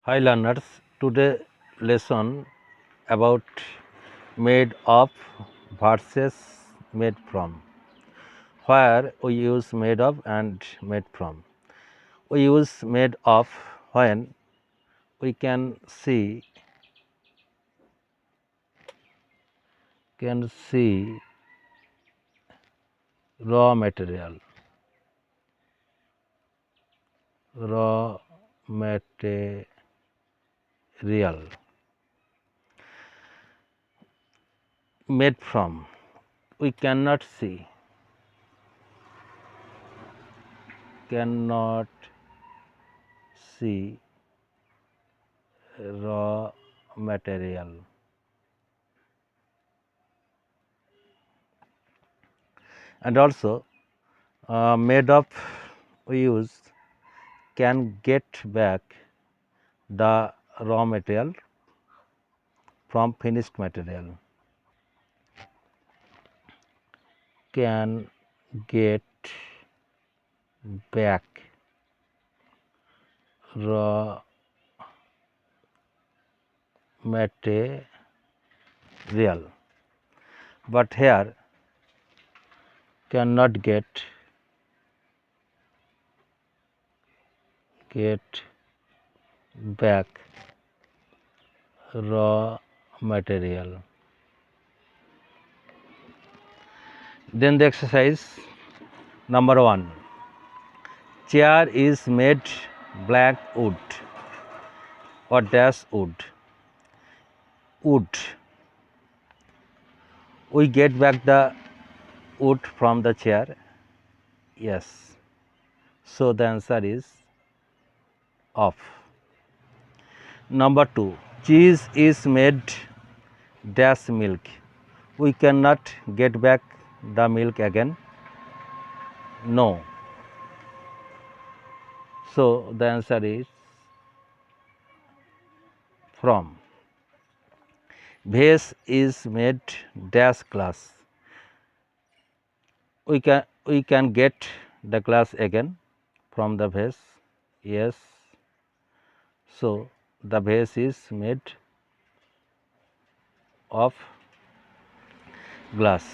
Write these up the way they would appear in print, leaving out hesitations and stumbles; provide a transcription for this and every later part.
Hi learners, today lesson about made of versus made from, where we use made of and made from. We use made of when we can see raw material, raw material. Made from, we cannot see raw material, and also made of we use can get back the raw material from finished material, can get back raw material, but here cannot get back raw material. Then the exercise number 1, chair is made black wood or dash wood. Wood, we get back the wood from the chair. Yes, so the answer is of. Number 2, cheese is made dash milk. We cannot get back the milk again. No, so the answer is from. Vase is made dash glass. We can get the glass again from the vase. Yes, so the vase is made of glass.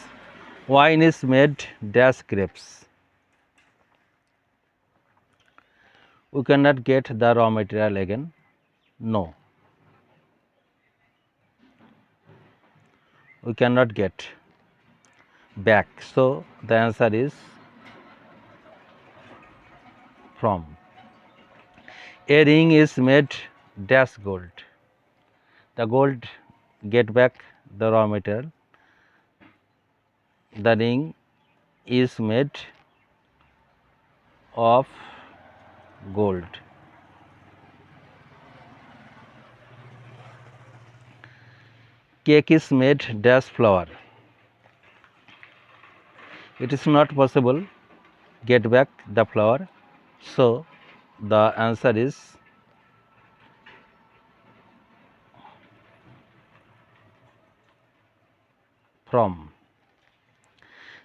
Wine is made dash grapes. We cannot get the raw material again. No, we cannot get back. So the answer is from. A ring is made dash gold. The gold get back the raw material. The ring is made of gold. Cake is made dash flour. It is not possible get back the flour. So the answer is from.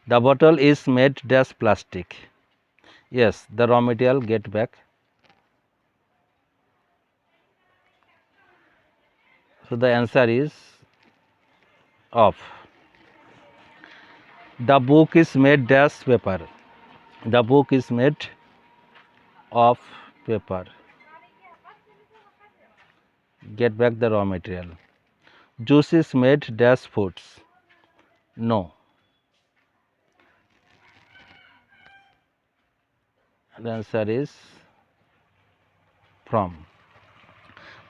The bottle is made dash plastic. Yes, the raw material get back. So the answer is of. The book is made dash paper. The book is made of paper. Get back the raw material. Juice is made dash fruits. No. The answer is from.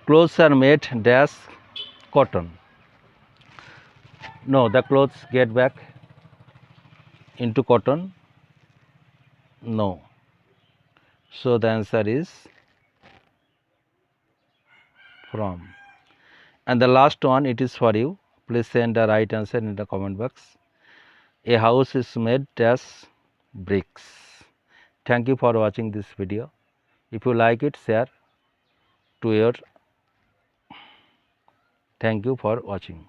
Clothes are made dash cotton. No, the clothes get back into cotton. No. So the answer is from. And the last one, it is for you. Please send the right answer in the comment box. A house is made dash bricks. Thank you for watching this video. If you like it, share to your. Thank you for watching.